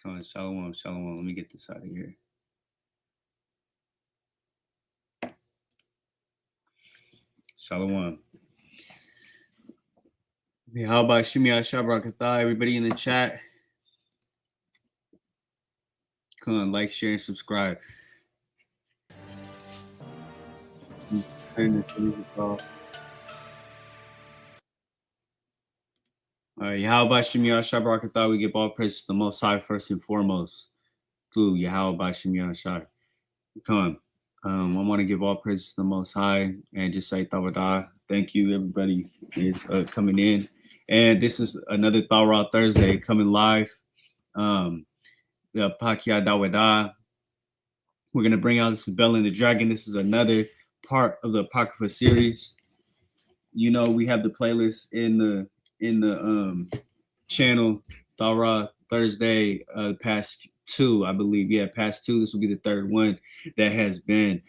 Come on, Shalom, Shalom. Let me get this out of here. Shalom. How about Shimei Shabrakatha? Everybody in the chat. Come on, like, share, and subscribe. Turn this music off. All right, Yahweh Shimei Shabrakatha. We give all praise to the Most High first and foremost. Through Yahweh Shimei Shai. Come on. I want to give all praise to the Most High and just say Thawarah. Thank you, everybody is coming in. And this is another Thawarah Thursday coming live. The Pakia Dawada. We're going to bring out this Bell and the Dragon. This is another part of the Apocrypha series. You know, we have the playlist in the channel Thawarah Thursday, past two, I believe. Yeah, past two. This will be the third one that has been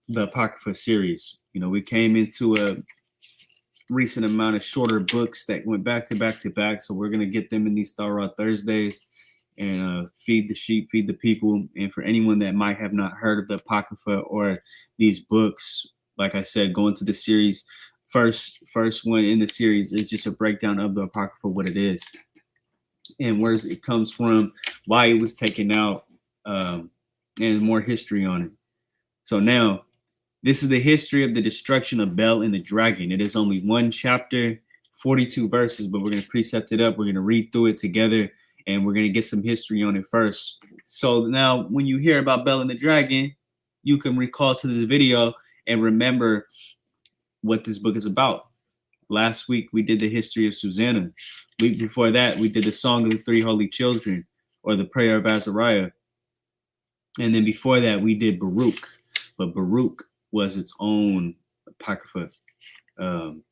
the Apocrypha series. You know, we came into a recent amount of shorter books that went back to back to back. So we're going to get them in these Thawarah Thursdays and feed the sheep, feed the people. And for anyone that might have not heard of the Apocrypha or these books, like I said, go into the series. First one in the series is just a breakdown of the Apocrypha, what it is, and where it comes from, why it was taken out, and more history on it. So now, this is the history of the destruction of Bel and the dragon. It is only one chapter, 42 verses, but we're going to precept it up. We're going to read through it together, and we're going to get some history on it first. So now, when you hear about Bel and the dragon, you can recall to the video and remember what this book is about. Last week, we did the history of Susanna. Week before that, we did the Song of the Three Holy Children, or the Prayer of Azariah. And then before that, we did Baruch. But Baruch was its own Apocrypha. So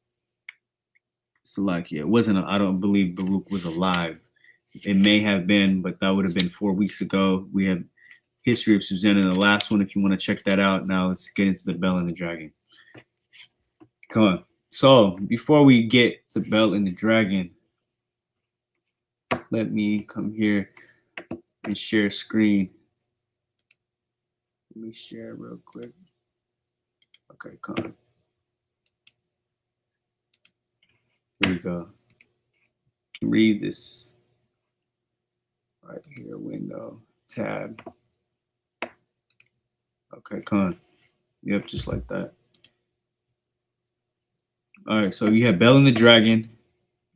like, yeah, it wasn't, I don't believe Baruch was alive. It may have been, but that would have been 4 weeks ago. We have history of Susanna, the last one, if you want to check that out. Now let's get into the Bel and the Dragon. Come on. So before we get to Bel and the Dragon, let me come here and share screen. Let me share real quick. Okay, come on. Here we go. Read this right here, window, tab. Okay, come on. Yep, just like that. All right, so you have Bell and the Dragon. It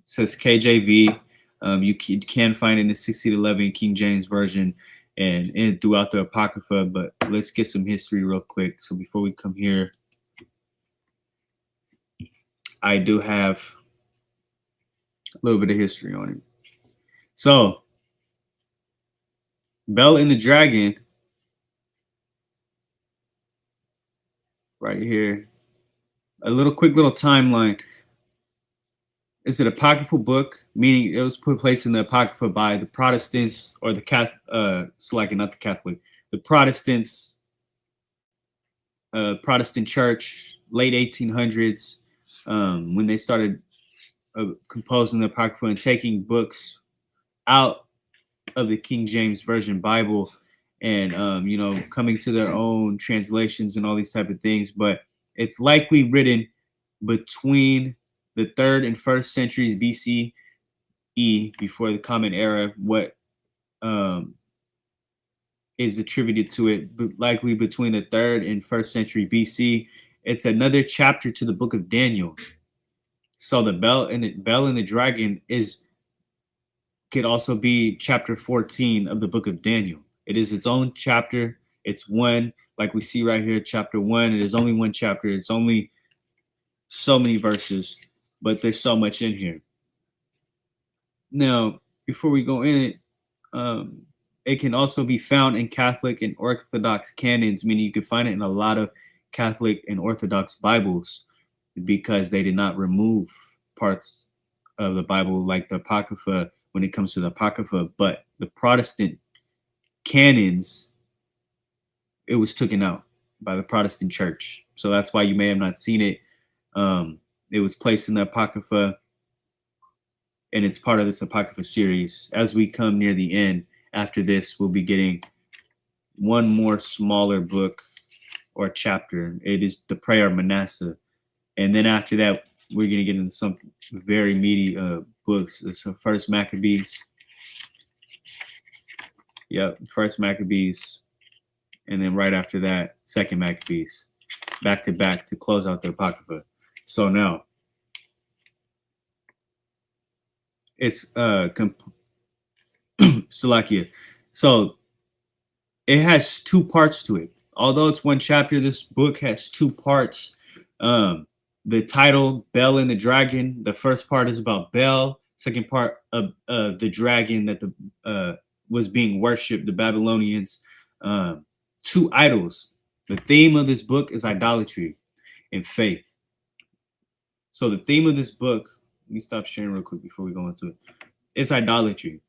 says KJV. You can find it in the 1611 King James Version and throughout the Apocrypha, but let's get some history real quick. So before we come here, I do have a little bit of history on it. So, Bell and the Dragon, right here, a quick little timeline. It's an apocryphal book, meaning it was put place in the Apocrypha by the Protestants or the not the Catholic, the Protestants, Protestant Church, late 1800s, when they started composing the Apocrypha and taking books out of the King James Version Bible and coming to their own translations and all these type of things. But it's likely written between the 3rd and 1st centuries BCE, before the Common Era. What is attributed to it, likely between the 3rd and 1st century BC. It's another chapter to the book of Daniel. So the Bell and the Dragon could also be chapter 14 of the book of Daniel. It is its own chapter. It's one, like we see right here, chapter 1. It is only one chapter. It's only so many verses, but there's so much in here. Now, before we go in it can also be found in Catholic and Orthodox canons, meaning you can find it in a lot of Catholic and Orthodox Bibles, because they did not remove parts of the Bible like the Apocrypha when it comes to the Apocrypha, but the Protestant canons, it was taken out by the Protestant Church. So that's why you may have not seen it. It was placed in the Apocrypha, and it's part of this Apocrypha series. As we come near the end, after this, we'll be getting one more smaller book or chapter. It is the Prayer of Manasseh. And then after that, we're going to get into some very meaty books. It's First Maccabees. Yep, First Maccabees. And then right after that, Second Maccabees. Back to back to close out the Apocrypha. So now, it's Salakia. So it has 2 parts to it. Although it's one chapter, this book has 2 parts. The title, Bell and the Dragon, the first part is about Bell. Second part of the dragon that was being worshipped, the Babylonians. 2 idols. The theme of this book is idolatry and faith. So the theme of this book, let me stop sharing real quick before we go into it. It's idolatry.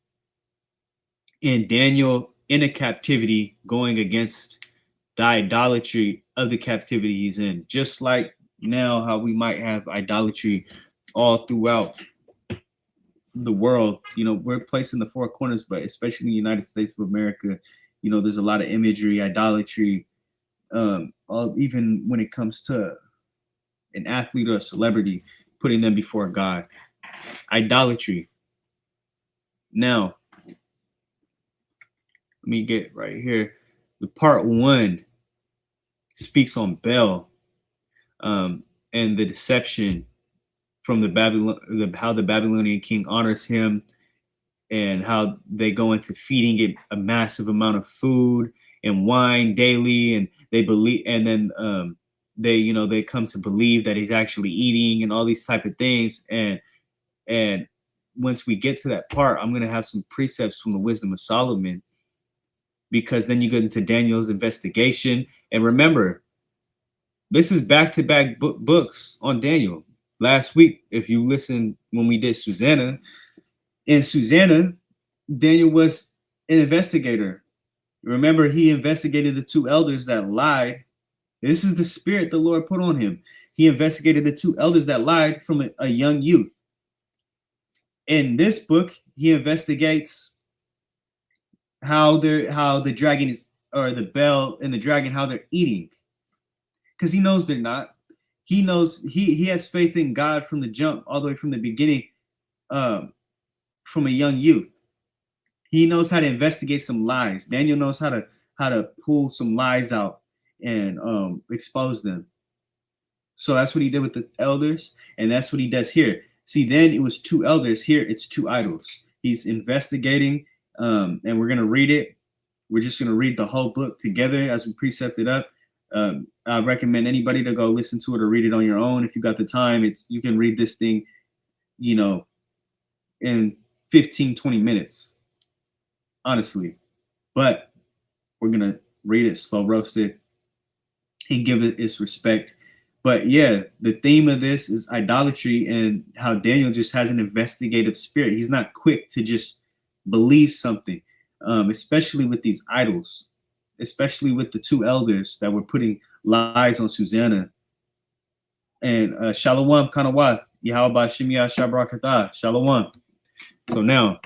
And Daniel in a captivity going against the idolatry of the captivity he's in. Just like now how we might have idolatry all throughout the world. We're placed in the 4 corners, but especially in the United States of America, there's a lot of imagery, idolatry, even when it comes to an athlete or a celebrity, putting them before God. Idolatry. Now, let me get right here. The part 1 speaks on Bel, and the deception from how the Babylonian king honors him, and how they go into feeding it a massive amount of food and wine daily, and they believe, and then they come to believe that he's actually eating and all these type of things. And once we get to that part, I'm going to have some precepts from the Wisdom of Solomon, because then you get into Daniel's investigation. And remember, this is back-to-back books on Daniel. Last week, if you listen, when we did Susanna, in Susanna, Daniel was an investigator. Remember, he investigated the 2 elders that lied. This is the spirit the Lord put on him. He investigated the 2 elders that lied from a young youth. In this book, he investigates how the dragon is, or the Bell and the dragon, how they're eating. because he knows they're not. He knows he has faith in God from the jump, all the way from the beginning, um, from a young youth. He knows how to investigate some lies. Daniel knows how to pull some lies out and expose them. So that's what he did with the elders, and that's what he does here. See, then it was two elders. Here it's two idols. He's investigating, and we're gonna read it. We're just gonna read the whole book together as we precept it up. I recommend anybody to go listen to it or read it on your own if you got the time. You can read this thing, you know, in 15, 20 minutes, honestly. But we're gonna read it slow roasted and give it its respect. But yeah, the theme of this is idolatry and how Daniel just has an investigative spirit. He's not quick to just believe something, especially with these idols, especially with the two elders that were putting lies on Susanna. And Shalom Kanawa, Yahweh Shemiyah Shabrakatah, Shalom. So now,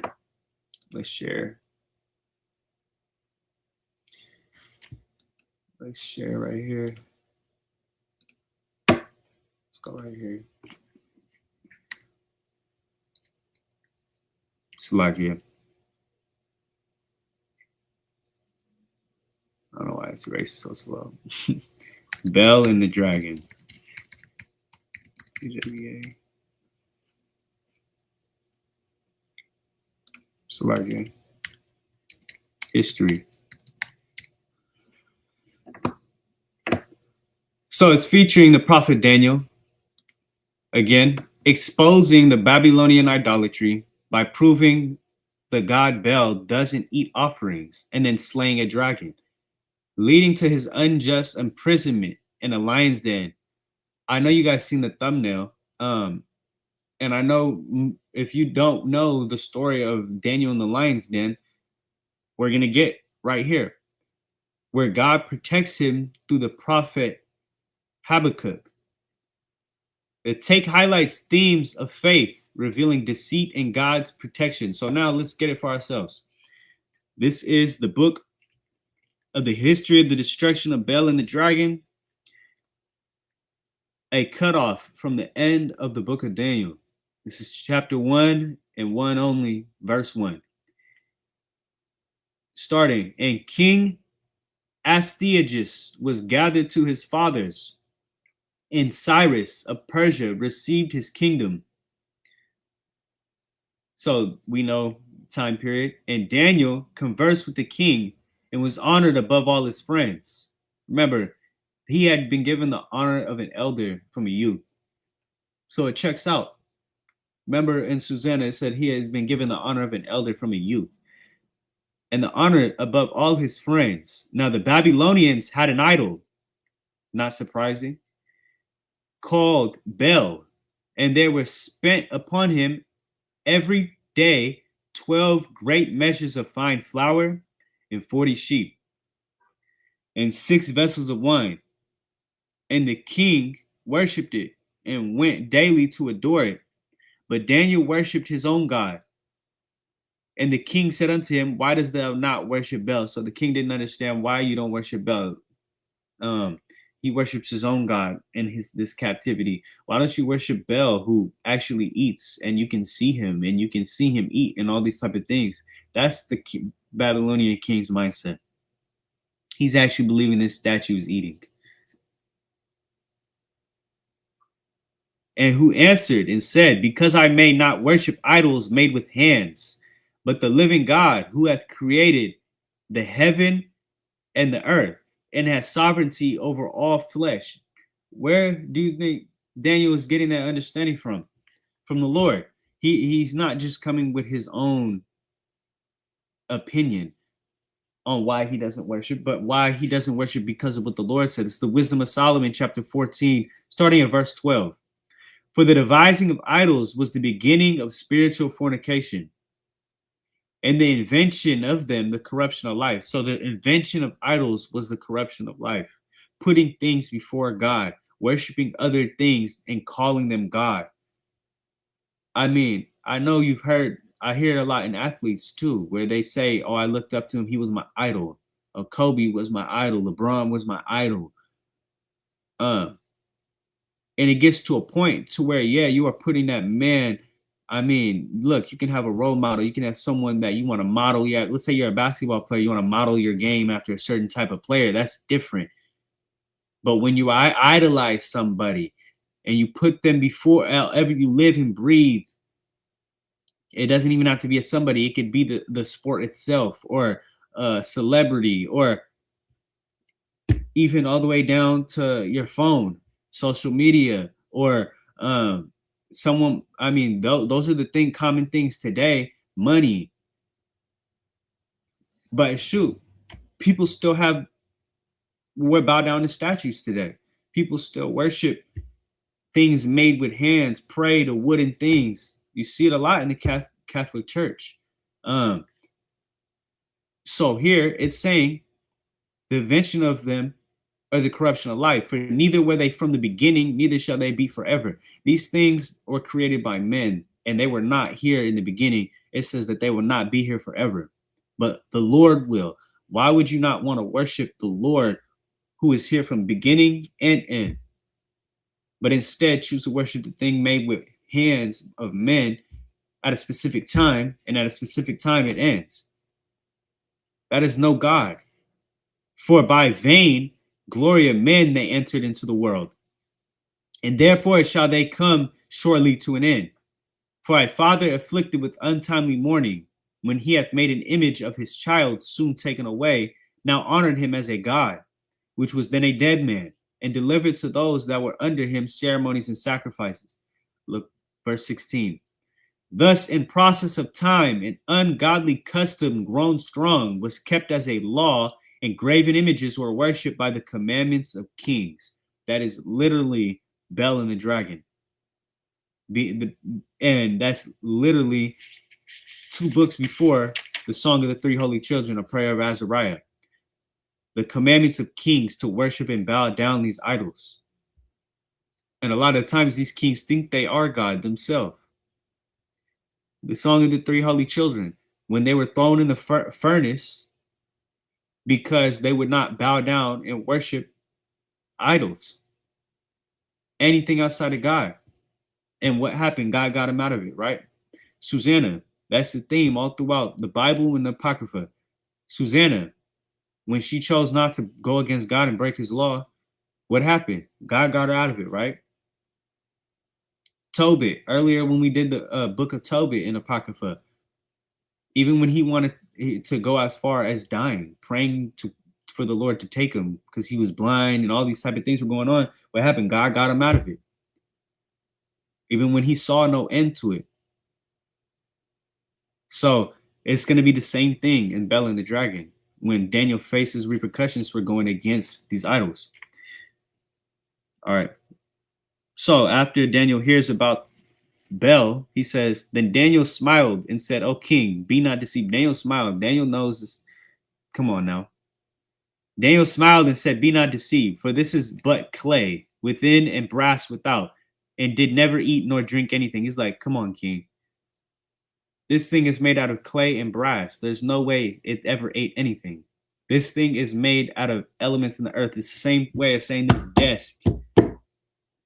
let's share. Let's share right here. Let's go right here. Slovakia. I don't know why it's erased so slow. Bell and the Dragon. PWA. Slovakia. History. So it's featuring the prophet Daniel, again, exposing the Babylonian idolatry by proving the god Bel doesn't eat offerings and then slaying a dragon, leading to his unjust imprisonment in a lion's den. I know you guys seen the thumbnail, and I know if you don't know the story of Daniel in the lion's den, we're going to get right here, where God protects him through the prophet Habakkuk. The take highlights themes of faith, revealing deceit and God's protection. So now let's get it for ourselves. This is the book of the history of the destruction of Bel and the dragon, a cutoff from the end of the book of Daniel. This is chapter 1 and 1 only, verse 1. Starting, and King Astyages was gathered to his fathers, and Cyrus of Persia received his kingdom. So we know time period. And Daniel conversed with the king and was honored above all his friends. Remember, he had been given the honor of an elder from a youth. So it checks out. Remember in Susanna, it said he had been given the honor of an elder from a youth. And the honor above all his friends. Now the Babylonians had an idol, not surprising, called Bel, and there were spent upon him every day 12 great measures of fine flour and 40 sheep and 6 vessels of wine. And the king worshipped it and went daily to adore it. But Daniel worshipped his own God. And the king said unto him, why dost thou not worship Bel? So the king didn't understand why you don't worship Bel. He worships his own God in this captivity. Why don't you worship Bel, who actually eats, and you can see him, and you can see him eat, and all these type of things? That's the Babylonian king's mindset. He's actually believing this statue is eating. And who answered and said, because I may not worship idols made with hands, but the living God who hath created the heaven and the earth, and has sovereignty over all flesh. Where do you think Daniel is getting that understanding from? From the Lord. He's not just coming with his own opinion on why he doesn't worship, but why he doesn't worship because of what the Lord said. It's the wisdom of Solomon, chapter 14, starting at verse 12. For the devising of idols was the beginning of spiritual fornication, and the invention of them, the corruption of life. So the invention of idols was the corruption of life, putting things before God, worshiping other things and calling them God. I mean, I know I hear it a lot in athletes too, where they say, oh, I looked up to him, he was my idol. Or Kobe was my idol, LeBron was my idol. Um, and it gets to a point to where, yeah, you are putting that man. I mean, look, you can have a role model. You can have someone that you want to model. Yeah, let's say you're a basketball player. You want to model your game after a certain type of player. That's different. But when you idolize somebody and you put them before ever you live and breathe, it doesn't even have to be a somebody. It could be the sport itself, or a celebrity, or even all the way down to your phone, social media, or someone. I mean, those are the common things today. Money, but shoot, people still have bow down to statues today. People still worship things made with hands, pray to wooden things. You see it a lot in the Catholic Church. Um, so here it's saying the invention of them or the corruption of life. For neither were they from the beginning, neither shall they be forever. These things were created by men, and they were not here in the beginning. It says that they will not be here forever, but the Lord will. Why would you not want to worship the Lord who is here from beginning and end, but instead choose to worship the thing made with hands of men at a specific time, and at a specific time it ends? That is no God. For by vain glory of men they entered into the world, and therefore shall they come surely to an end. For a father afflicted with untimely mourning, when he hath made an image of his child soon taken away, now honored him as a God, which was then a dead man, and delivered to those that were under him ceremonies and sacrifices. Look, verse 16. Thus, in process of time, an ungodly custom grown strong was kept as a law, and graven images were worshipped by the commandments of kings. That is literally Bel and the dragon. And that's literally 2 books before the Song of the Three Holy Children, a prayer of Azariah. The commandments of kings to worship and bow down these idols. And a lot of times these kings think they are God themselves. The Song of the Three Holy Children, when they were thrown in the furnace because they would not bow down and worship idols, anything outside of God. And what happened? God got them out of it, right? Susanna, that's the theme all throughout the Bible and the Apocrypha. Susanna, when she chose not to go against God and break his law, what happened? God got her out of it, right? Tobit, earlier when we did the book of Tobit in Apocrypha, even when he wanted to go as far as dying, praying for the Lord to take him because he was blind and all these type of things were going on, what happened? God got him out of it. Even when he saw no end to it. So it's going to be the same thing in Bel and the Dragon when Daniel faces repercussions for going against these idols. All right. So after Daniel hears about Bel, he says, then Daniel smiled and said, O king, be not deceived. Daniel smiled. Daniel knows this. Come on now. Daniel smiled and said, be not deceived, for this is but clay within and brass without, and did never eat nor drink anything. He's like, come on, king. This thing is made out of clay and brass. There's no way it ever ate anything. This thing is made out of elements in the earth. It's the same way of saying this desk.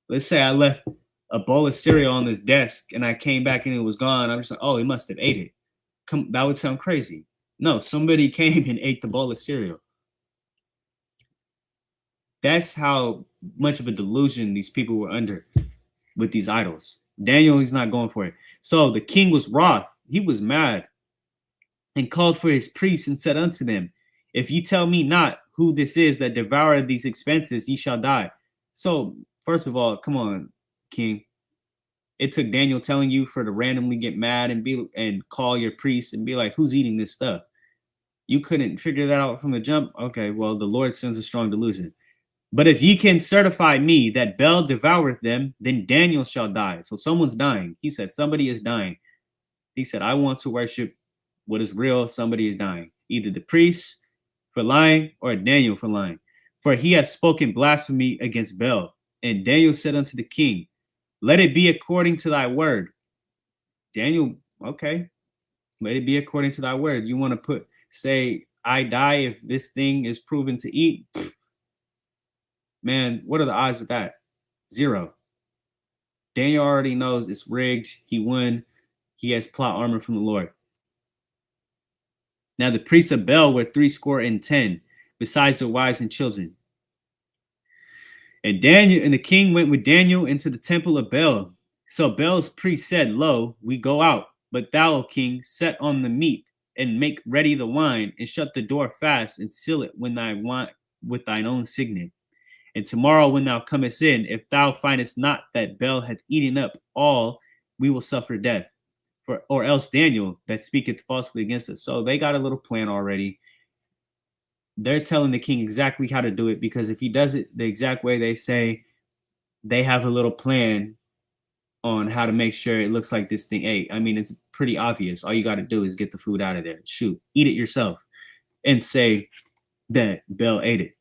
Let's say I left a bowl of cereal on this desk and I came back and it was gone. I'm just like, oh, he must have ate it. That would sound crazy. No, somebody came and ate the bowl of cereal. That's how much of a delusion these people were under with these idols. Daniel, he's not going for it. So the king was wroth. He was mad and called for his priests and said unto them, if ye tell me not who this is that devoured these expenses, ye shall die. So first of all, come on, king. It took Daniel telling you for to randomly get mad and call your priest and be like, who's eating this stuff? You couldn't figure that out from the jump? Okay, well, the Lord sends a strong delusion. But if ye can certify me that Bel devoureth them, then Daniel shall die. So someone's dying. He said, somebody is dying. He said, I want to worship what is real. Somebody is dying. Either the priest for lying or Daniel for lying. For he hath spoken blasphemy against Bel. And Daniel said unto the king, let it be according to thy word. Daniel, okay. Let it be according to thy word. You want to say, I die if this thing is proven to eat? Man, what are the odds of that? 0. Daniel already knows it's rigged. He won. He has plot armor from the Lord. Now the priests of Baal were 70, besides their wives and children. And the king went with Daniel into the temple of Baal. So Baal's priest said, Lo, we go out, but thou, O king, set on the meat and make ready the wine, and shut the door fast, and seal it when thou want with thine own signet. And tomorrow when thou comest in, if thou findest not that Baal hath eaten up all, we will suffer death. Or else Daniel that speaketh falsely against us. So they got a little plan already. They're telling the king exactly how to do it, because if he does it the exact way they say, they have a little plan on how to make sure it looks like this thing ate. I mean, it's pretty obvious. All you got to do is get the food out of there. Shoot, eat it yourself and say that Baal ate it.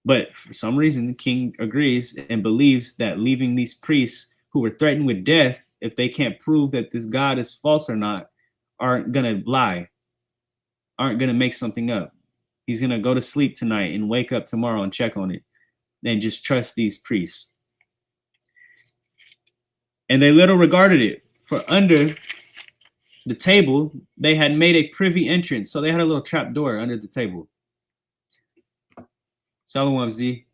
But for some reason, the king agrees and believes that leaving these priests who were threatened with death, if they can't prove that this God is false or not, aren't going to lie, aren't going to make something up. He's going to go to sleep tonight and wake up tomorrow and check on it and just trust these priests. And they little regarded it, for under the table, they had made a privy entrance. So they had a little trap door under the table. Shalom, Z.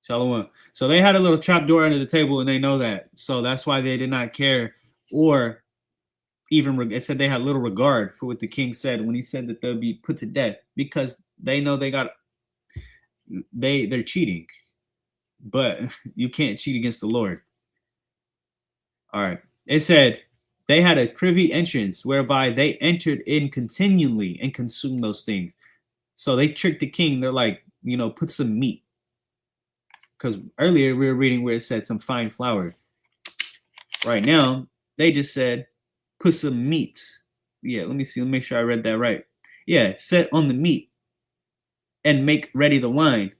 Shalom. So they had a little trap door under the table, and they know that. So that's why they did not care, or even it said they had little regard for what the king said when he said that they'll be put to death, because they know they're cheating. But you can't cheat against the Lord. All right. It said they had a privy entrance whereby they entered in continually and consumed those things. So they tricked the king. They're like, put some meat. Because earlier we were reading where it said some fine flour. Right now, they just said, put some meat. Yeah, let me see. Let me make sure I read that right. Yeah, set on the meat and make ready the wine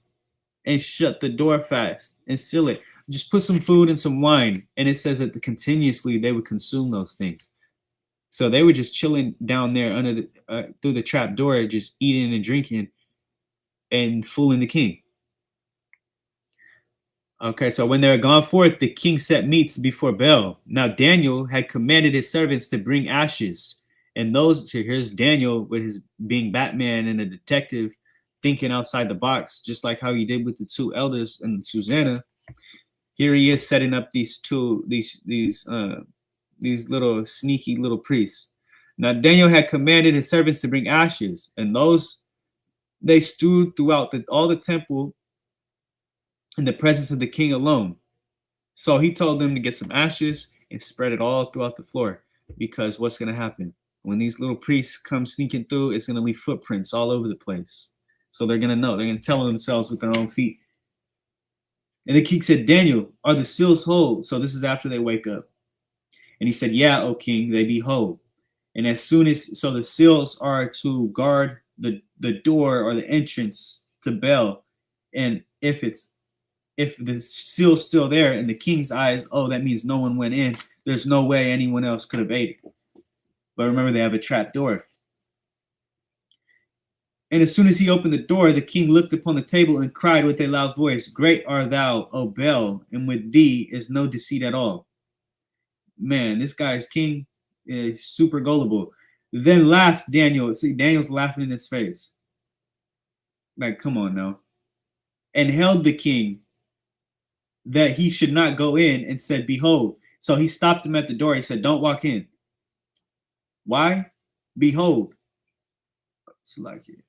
and shut the door fast and seal it. Just put some food and some wine. And it says that continuously they would consume those things. So they were just chilling down there under through the trap door, just eating and drinking and fooling the king. Okay, so when they were gone forth, the king set meats before Baal. Now Daniel had commanded his servants to bring ashes. And those, so here's Daniel with his being Batman and a detective, thinking outside the box, just like how he did with the 2 elders and Susanna. Here he is setting up these little sneaky little priests. Now Daniel had commanded his servants to bring ashes, and those they stewed throughout all the temple in the presence of the king alone. So he told them to get some ashes and spread it all throughout the floor, because what's going to happen when these little priests come sneaking through? It's going to leave footprints all over the place. So they're going to know. They're going to tell themselves with their own feet. And the king said, Daniel, are the seals whole? So this is after they wake up. And he said, yeah, O king, they be whole. And as soon as, so the seals are to guard the door or the entrance to Baal. And if the seal's still there in the king's eyes, oh, that means no one went in. There's no way anyone else could have ate it. But remember, they have a trap door. And as soon as he opened the door, the king looked upon the table and cried with a loud voice, Great art thou, O Baal, and with thee is no deceit at all. Man, this guy's king is super gullible. Then laughed Daniel. See, Daniel's laughing in his face. Like, come on now. And held the king that he should not go in, and said, Behold. So he stopped him at the door. He said, don't walk in. Why? Behold. It's like it.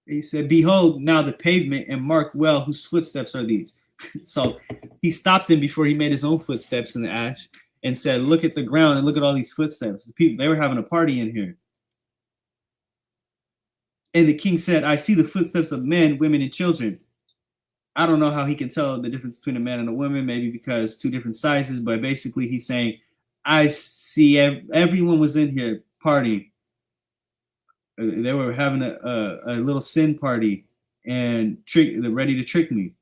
He said, Behold now the pavement, and mark well whose footsteps are these. So he stopped him before he made his own footsteps in the ash, and said, look at the ground and look at all these footsteps. The people, they were having a party in here. And the king said, I see the footsteps of men, women, and children. I don't know how he can tell the difference between a man and a woman, maybe because 2 different sizes, but basically he's saying, I see everyone was in here partying. They were having a little sin party and they're ready to trick me.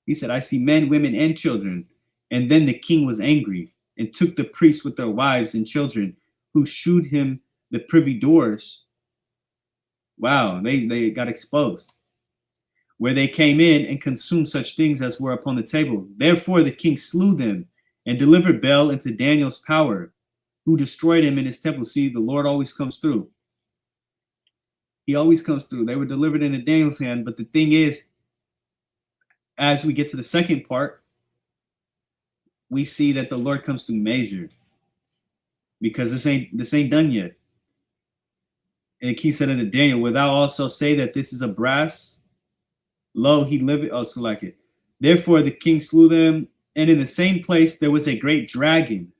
He said, I see men, women, and children. And then the king was angry and took the priests with their wives and children, who shewed him the privy doors. Wow, they got exposed. where they came in and consumed such things as were upon the table. Therefore the king slew them and delivered Bel into Daniel's power, who destroyed him in his temple. See, the Lord always comes through. He always comes through. They were delivered into Daniel's hand. But the thing is, as we get to the second part, we see that the Lord comes through measure, because this ain't done yet. And the king said unto Daniel, wilt thou also say that this is a brass? Lo, he liveth. Oh, so like it. Therefore the king slew them, and in the same place there was a great dragon,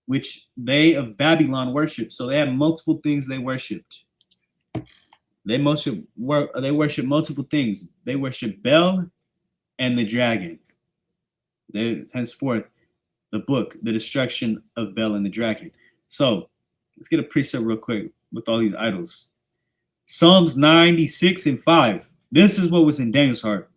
which they of Babylon worshipped. So they had multiple things they worshipped. They worship multiple things. They worship Bel and the dragon. Henceforth, the book, the destruction of Bel and the dragon. So let's get a precept real quick with all these idols. Psalms 96 and 5. This is what was in Daniel's heart.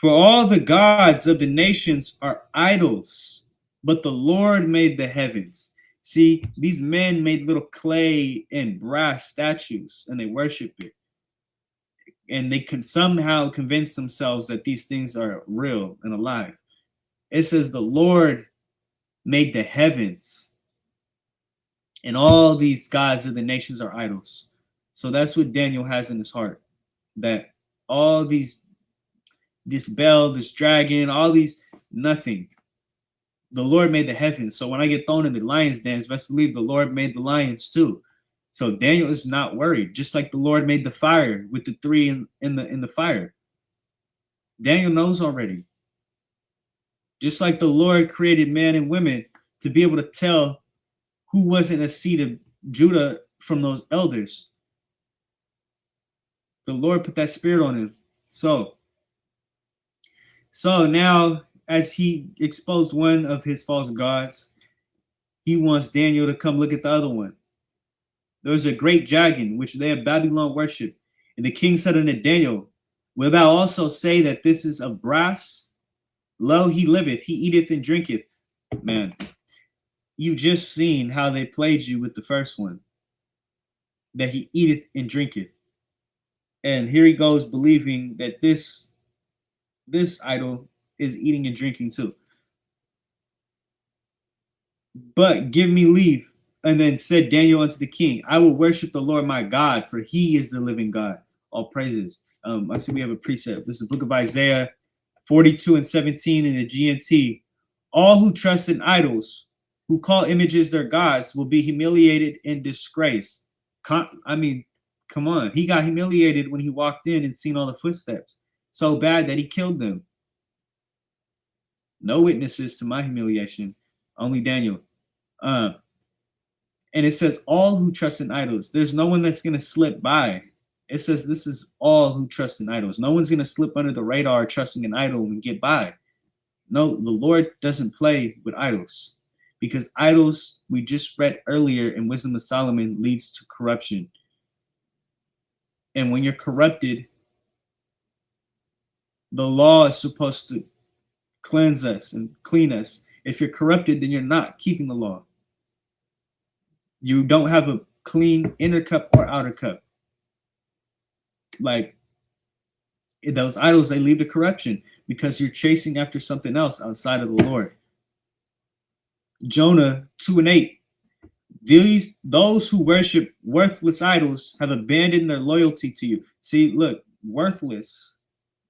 For all the gods of the nations are idols, but the Lord made the heavens. See, these men made little clay and brass statues, and they worship it. And they can somehow convince themselves that these things are real and alive. It says the Lord made the heavens, and all these gods of the nations are idols. So that's what Daniel has in his heart, that all this Bel, this dragon, all these, nothing. The Lord made the heavens. So when I get thrown in the lion's den, it's best believe the Lord made the lions too. So Daniel is not worried, just like the Lord made the fire with the three in the fire. Daniel knows already. Just like the Lord created man and women to be able to tell who wasn't a seed of Judah from those elders. The Lord put that spirit on him. So now, as he exposed one of his false gods, he wants Daniel to come look at the other one. There was a great dragon, which they of Babylon worship. And the king said unto Daniel, wilt thou also say that this is of brass? Lo, he liveth, he eateth and drinketh. Man, you just seen how they played you with the first one, that he eateth and drinketh. And here he goes believing that this idol is eating and drinking too. But give me leave. And then said Daniel unto the king, I will worship the Lord my God, for he is the living God. All praises. I see we have a precept. This is the book of Isaiah 42 and 17 in the GNT. All who trust in idols, who call images their gods, will be humiliated and disgraced. Come on. He got humiliated when he walked in and seen all the footsteps. So bad that he killed them. No witnesses to my humiliation. Only Daniel. And it says all who trust in idols. There's no one that's going to slip by. It says this is all who trust in idols. No one's going to slip under the radar trusting an idol and get by. No, the Lord doesn't play with idols, because idols, we just read earlier in Wisdom of Solomon, leads to corruption. And when you're corrupted, the law is supposed to cleanse us and clean us. If you're corrupted, then you're not keeping the law. You don't have a clean inner cup or outer cup. Like those idols, they lead to corruption because you're chasing after something else outside of the Lord. Jonah 2 and 8. Those who worship worthless idols have abandoned their loyalty to you. See, look, worthless.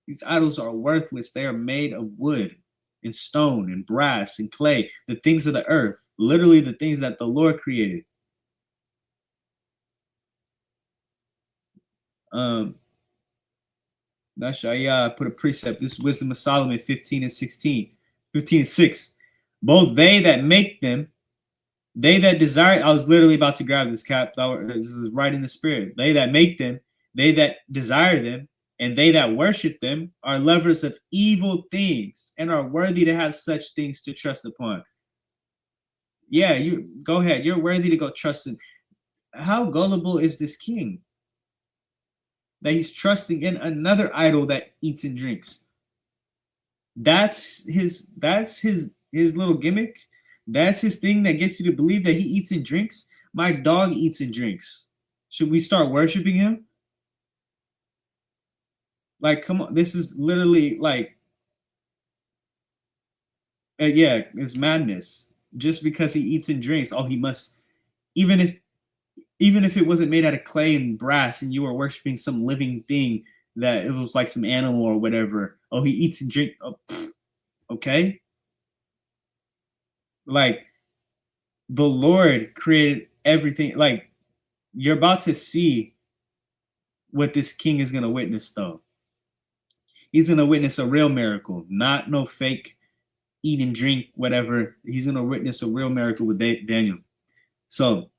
These idols are worthless. They are made of wood and stone and brass and clay, the things of the earth, literally the things that the Lord created. Nashaya put a precept. This is Wisdom of Solomon 15 and 16. 15 and 6. Both they that make them, they that desire. I was literally about to grab this cap. This is right in the spirit. They that make them, they that desire them, and they that worship them are lovers of evil things and are worthy to have such things to trust upon. Yeah, you go ahead. You're worthy to go trust in. How gullible is this king that he's trusting in another idol that eats and drinks? That's his little gimmick. That's his thing that gets you to believe that he eats and drinks. My dog eats and drinks. Should we start worshiping him? Like, come on, this is literally like, yeah, it's madness. Just because he eats and drinks, oh, he must. Even if even if it wasn't made out of clay and brass, and you were worshiping some living thing that it was like some animal or whatever. Oh, he eats and drink. Oh, okay, like the Lord created everything. Like you're about to see what this king is going to witness, though. He's going to witness a real miracle, not no fake eat and drink, whatever. He's going to witness a real miracle with Daniel. So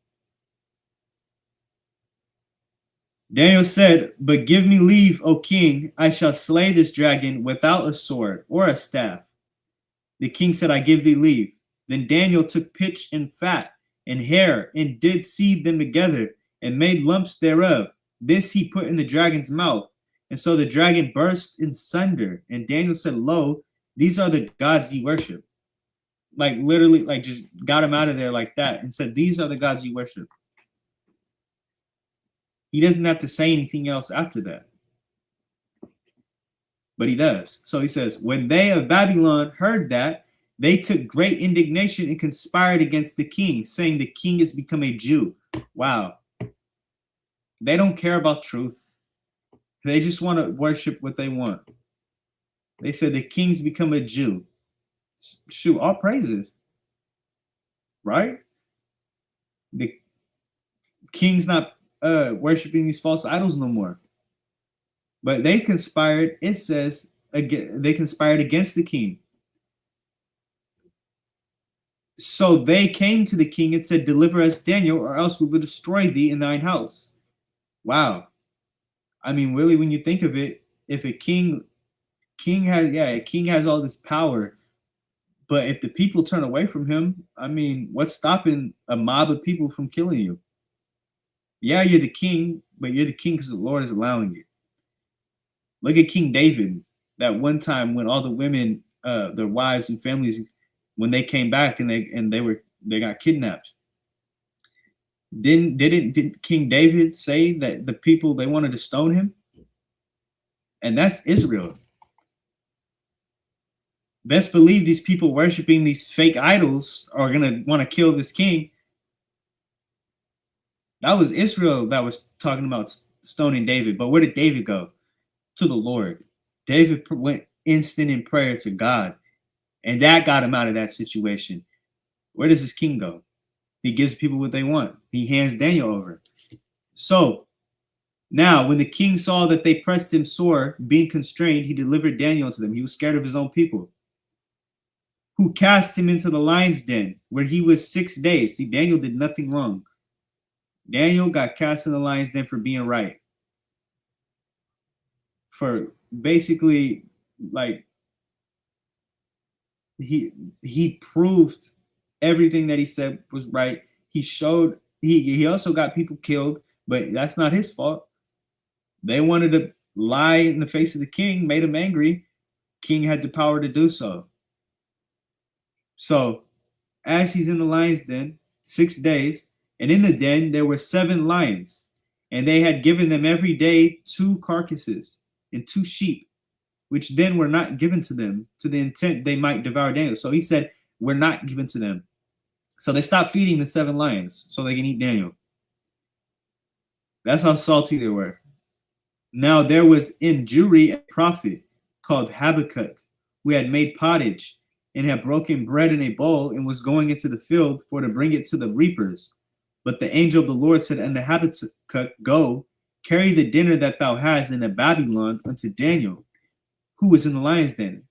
Daniel said, "But give me leave, O king, I shall slay this dragon without a sword or a staff." The king said, "I give thee leave." Then Daniel took pitch and fat and hair and did seed them together and made lumps thereof. This he put in the dragon's mouth. And so the dragon burst in sunder. And Daniel said, "Lo, these are the gods ye worship." Like literally, like just got him out of there like that and said, "These are the gods ye worship." He doesn't have to say anything else after that. But he does. So he says, "When they of Babylon heard that, they took great indignation and conspired against the king, saying the king has become a Jew." Wow. They don't care about truth. They just want to worship what they want. They said the king's become a Jew. Shoot, all praises. Right? The king's not worshiping these false idols no more. But they conspired, it says, they conspired against the king. So they came to the king and said, "Deliver us, Daniel, or else we will destroy thee in thine house." Wow. I mean, really, when you think of it, if a king has all this power, but if the people turn away from him, I mean, what's stopping a mob of people from killing you? Yeah, you're the king, but you're the king because the Lord is allowing it. Look at King David. That one time when all the women, their wives and families, when they came back and they got kidnapped. Didn't King David say that the people they wanted to stone him? And that's Israel. Best believe these people worshiping these fake idols are gonna want to kill this king. That was Israel that was talking about stoning David. But where did David go? To the Lord. David went instant in prayer to God, and that got him out of that situation. Where does this king go? He gives people what they want. He hands Daniel over. So now, when the king saw that they pressed him sore, being constrained, he delivered Daniel to them. He was scared of his own people, who cast him into the lion's den, where he was 6 days. See, Daniel did nothing wrong. Daniel got cast in the lion's den for being right. For basically, like, he proved everything that he said was right. He also got people killed, but that's not his fault. They wanted to lie in the face of the king, made him angry. King had the power to do so. So as he's in the lion's den, 6 days, and in the den there were 7 lions, and they had given them every day 2 carcasses and 2 sheep, which then were not given to them, to the intent they might devour Daniel. So he said, "We're not given to them." So they stopped feeding the 7 lions so they can eat Daniel. That's how salty they were. Now there was in Jewry a prophet called Habakkuk, who had made pottage and had broken bread in a bowl and was going into the field for to bring it to the reapers. But the angel of the Lord said unto Habakkuk, "Go, carry the dinner that thou hast into Babylon unto Daniel, who was in the lion's den."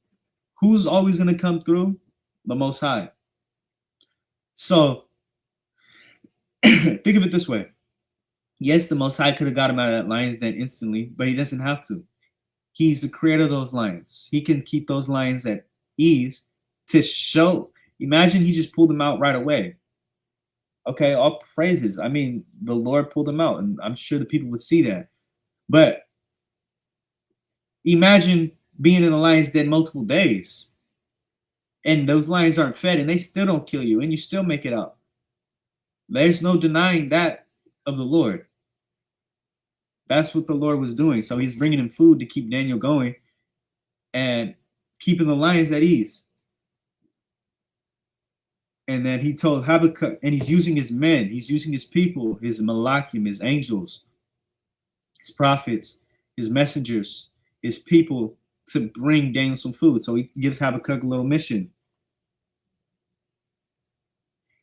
Who's always going to come through? The Most High. So think of it this way. Yes, the Most High could have got him out of that lion's den instantly, but he doesn't have to. He's the creator of those lions. He can keep those lions at ease to show. Imagine he just pulled them out right away. Okay, all praises. I mean, the Lord pulled them out, and I'm sure the people would see that. But imagine being in the lion's den multiple days, and those lions aren't fed, and they still don't kill you, and you still make it out. There's no denying that of the Lord. That's what the Lord was doing. So he's bringing him food to keep Daniel going and keeping the lions at ease. And then he told Habakkuk, and he's using his men, he's using his people, his malachim, his angels, his prophets, his messengers, his people to bring Daniel some food. So he gives Habakkuk a little mission.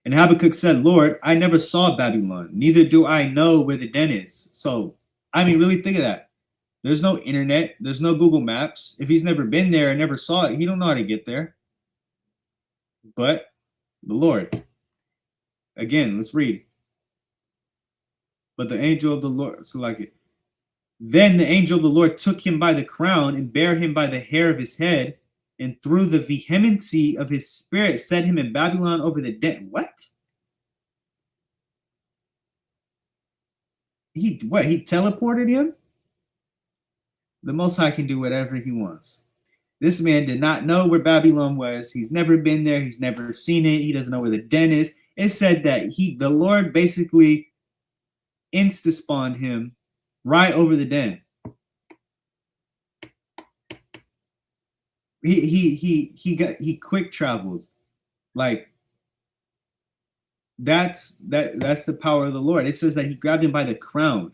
And Habakkuk said, Lord, I never saw Babylon, neither do I know where the den is. So, I mean, really think of that. There's no internet. There's no Google Maps. If he's never been there and never saw it, he don't know how to get there. But the Lord. Again, let's read. But the angel of the Lord, so like it. Then the angel of the Lord took him by the crown and bare him by the hair of his head, and through the vehemency of his spirit set him in Babylon over the den. What? He teleported him? The Most High can do whatever he wants. This man did not know where Babylon was. He's never been there. He's never seen it. He doesn't know where the den is. It said that the Lord basically insta-spawned him right over the den. He quick traveled. Like that's the power of the Lord. It says that he grabbed him by the crown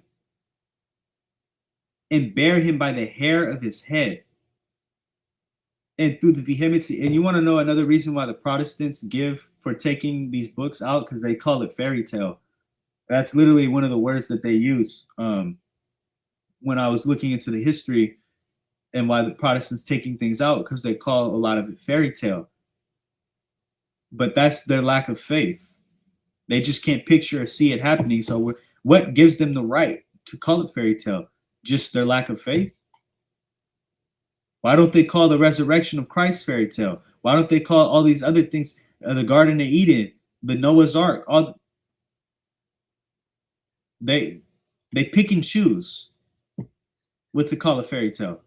and bare him by the hair of his head. And through the vehemency, and you want to know another reason why the Protestants give for taking these books out? Because they call it fairy tale. That's literally one of the words that they use. When I was looking into the history and why the Protestants taking things out, because they call a lot of it fairy tale. But that's their lack of faith. They just can't picture or see it happening. So what gives them the right to call it fairy tale? Just their lack of faith? Why don't they call the resurrection of Christ fairy tale? Why don't they call all these other things, the Garden of Eden, the Noah's Ark? They pick and choose what to call a fairy tale.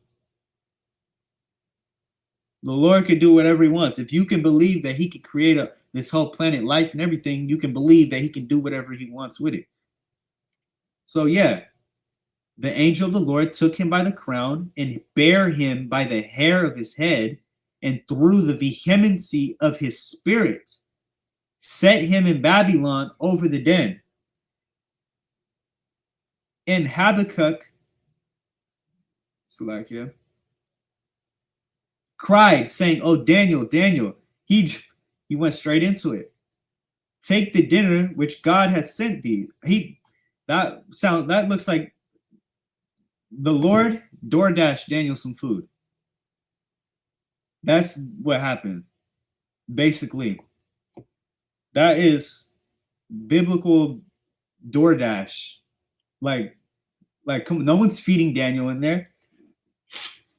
The Lord can do whatever he wants. If you can believe that he can create this whole planet, life and everything, you can believe that he can do whatever he wants with it. So yeah, the angel of the Lord took him by the crown and bare him by the hair of his head, and through the vehemency of his spirit set him in Babylon over the den. And Habakkuk, Salakia, cried, saying, "Oh, Daniel, Daniel." He went straight into it. "Take the dinner which God hath sent thee." That looks like the Lord DoorDash Daniel some food. That's what happened. Basically, that is biblical DoorDash. Like, come on, no one's feeding Daniel in there.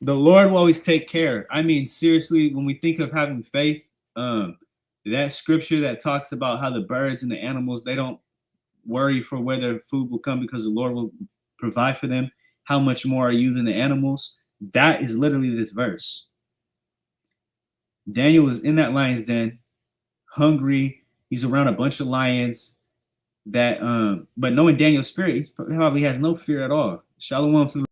The Lord will always take care. I mean, seriously, when we think of having faith, that scripture that talks about how the birds and the animals, they don't worry for where their food will come because the Lord will provide for them. How much more are you than the animals? That is literally this verse. Daniel was in that lion's den, hungry. He's around a bunch of lions. But knowing Daniel's spirit, he probably has no fear at all. Shalom to the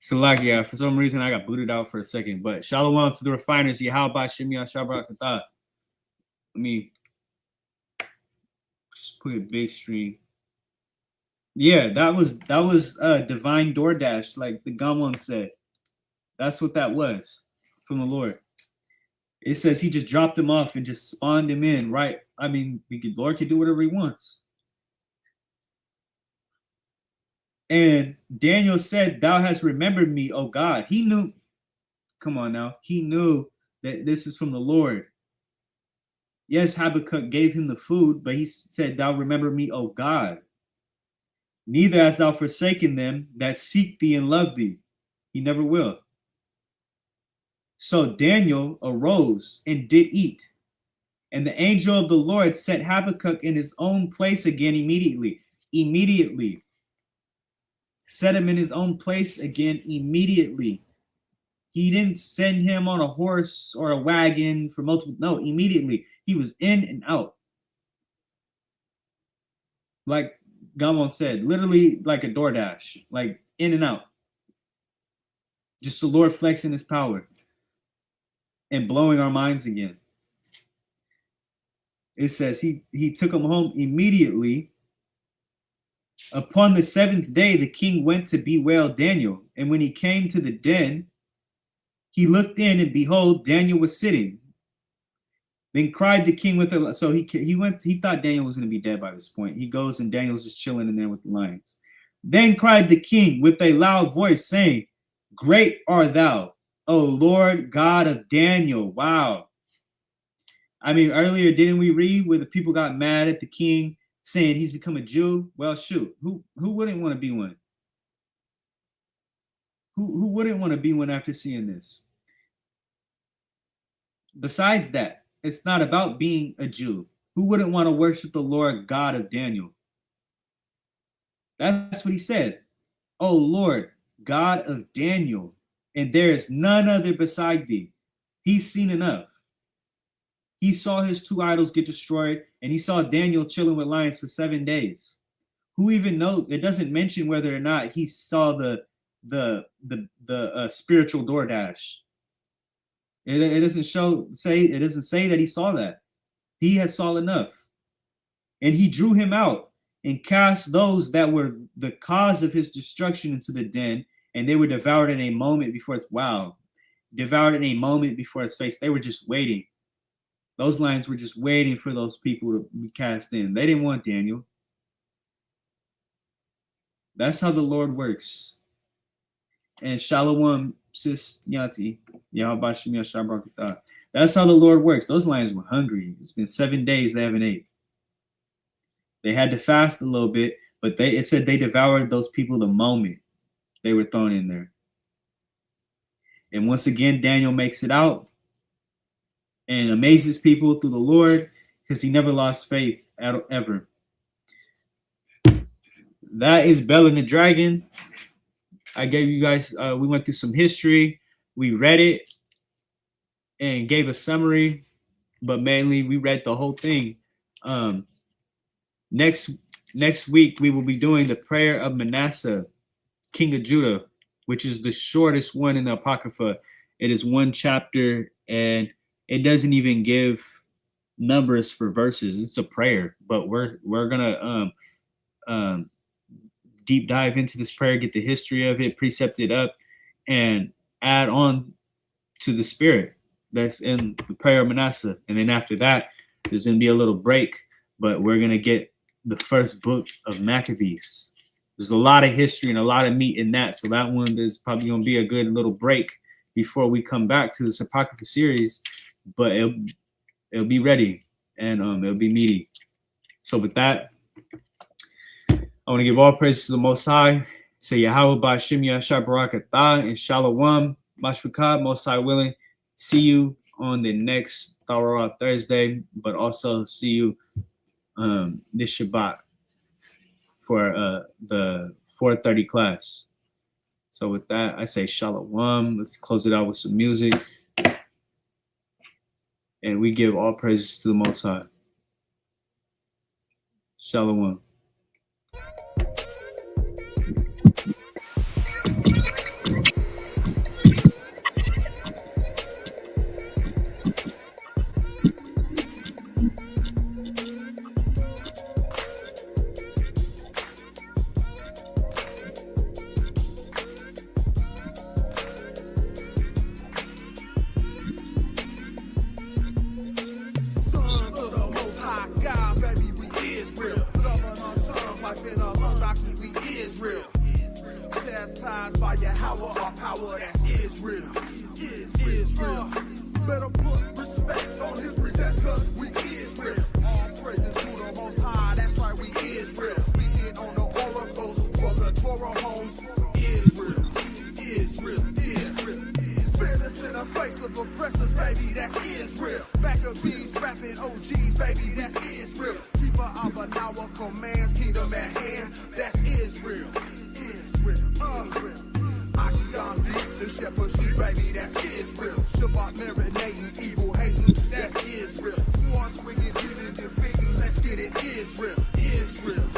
Salakia. For some reason, I got booted out for a second. But shalom to the refiners. Yahweh Shemiyah Shabbat Katah. Let me just put a big stream. Yeah, that was divine DoorDash, like the Gamon said. That's what that was from the Lord. It says he just dropped him off and just spawned him in, right? I mean, the Lord can do whatever he wants. And Daniel said, "Thou hast remembered me, O God." He knew, come on now, he knew that this is from the Lord. Yes, Habakkuk gave him the food, but he said, "Thou remember me, O God. Neither hast thou forsaken them that seek thee and love thee." He never will. So Daniel arose and did eat. And the angel of the Lord set Habakkuk in his own place again immediately. Set him in his own place again immediately. He didn't send him on a horse or a wagon for multiple. No, immediately he was in and out. Like Gamon said, literally like a DoorDash, like in and out. Just the Lord flexing his power and blowing our minds again. It says he took him home immediately. Upon the 7th day, the king went to bewail Daniel. And when he came to the den, he looked in, and behold, Daniel was sitting. Then cried the king with a. So he went. He thought Daniel was going to be dead by this point. He goes, and Daniel's just chilling in there with the lions. Then cried the king with a loud voice, saying, "Great art thou, O Lord God of Daniel." Wow. I mean, earlier didn't we read where the people got mad at the king, saying he's become a Jew? Well, shoot, who wouldn't want to be one? Who wouldn't want to be one after seeing this? Besides that, it's not about being a Jew. Who wouldn't want to worship the Lord God of Daniel? That's what he said. "O Lord, God of Daniel, and there is none other beside thee." He's seen enough. He saw his 2 idols get destroyed, and he saw Daniel chilling with lions for 7 days. Who even knows? It doesn't mention whether or not he saw the spiritual DoorDash. It doesn't say that he saw that. He had saw enough, and he drew him out and cast those that were the cause of his destruction into the den, and they were devoured in a moment before its devoured in a moment before his face. They were just waiting. Those lions were just waiting for those people to be cast in. They didn't want Daniel. That's how the Lord works. And Shalom, sis Yati, Yahabashim Yashabrakata. That's how the Lord works. Those lions were hungry. It's been 7 days they haven't ate. They had to fast a little bit, but it said they devoured those people the moment they were thrown in there. And once again, Daniel makes it out and amazes people through the Lord because he never lost faith ever. That is Bell and the Dragon. I gave you guys, we went through some history. We read it and gave a summary, but mainly we read the whole thing. Next week, we will be doing the prayer of Manasseh, king of Judah, which is the shortest one in the Apocrypha. It is 1 chapter, and it doesn't even give numbers for verses. It's a prayer, but we're gonna deep dive into this prayer, get the history of it, precept it up, and add on to the spirit that's in the prayer of Manasseh. And then after that, there's gonna be a little break, but we're gonna get the first book of Maccabees. There's a lot of history and a lot of meat in that, so that one there's probably gonna be a good little break before we come back to this Apocrypha series. But it'll be ready, and it'll be meaty. So with that, I want to give all praise to the Most High. Say Yahweh Ba'Shem Yashar Barakatah and Shalom Mashpakah, Most High willing. See you on the next Thawarah Thursday, but also see you this Shabbat for the 4:30 class. So with that, I say Shalom. Let's close it out with some music. And we give all praises to the Most High. Shalom. Chastised by Yahweh, our power, that's Israel. Israel. Better put respect on his presence, cause we Israel. All praises to the Most High, that's right, we Israel. Speaking on the oracles for the Torah homes. Israel. Israel. Israel. Fearless in the face of oppressors, baby, that's Israel. Maccabees, rapping OGs, baby, that's Israel. Keeper of an hour commands, kingdom at hand, that's Israel. Akian deep, the shepherd sheep baby, that's Israel. Shabbat marinating, evil hating, that's Israel. Swan swinging, healing, defeating, let's get it, Israel, Israel.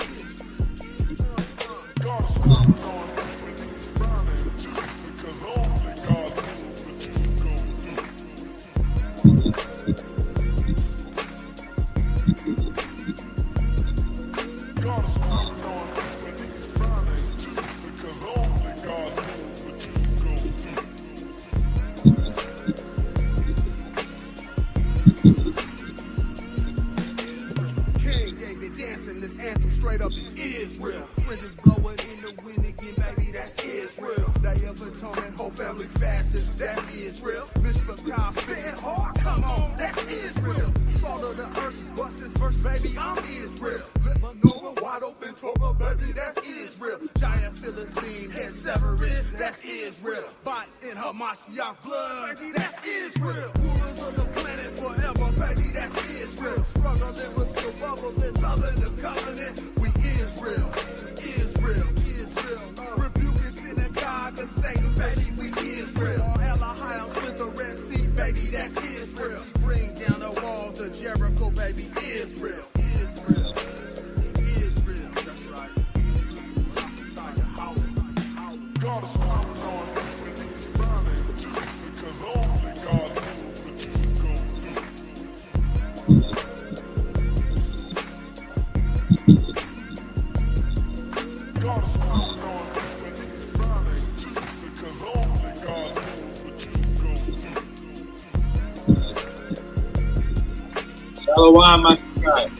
God is smiling on you when he's frowning too, because only God knows what you go through. God is smiling on you when he's frowning too, because only God knows what you go through. King David dancing this anthem straight up is Israel. Fringes blowing in the wind again, baby, that's Israel. Day of atonement, whole family fasting, that's Israel. Bishop Kyle spitting hard, come on, that's Israel. Salt of the earth, bust this verse, baby, I'm Israel. Let Manoah wide open Torah, baby, that's Israel. Giant Philistine, head severing, that's Israel. Bought in her Mashiach blood, that's Israel. Rulers of the planet forever, baby, that's Israel. Struggling but still bubbling, loving the covenant. We Israel, Israel, Israel. Rebuking synagogue of Satan, baby, we Israel. Elohim with the Red Sea, baby, that's Israel. Bring down the walls of Jericho, baby, Israel, Israel, Israel. That's right. God is smiling on you when he's frowning too, because only God knows what you go through. God is smiling on you when he's frowning too, because only God knows what you go through. Shalom, my guy.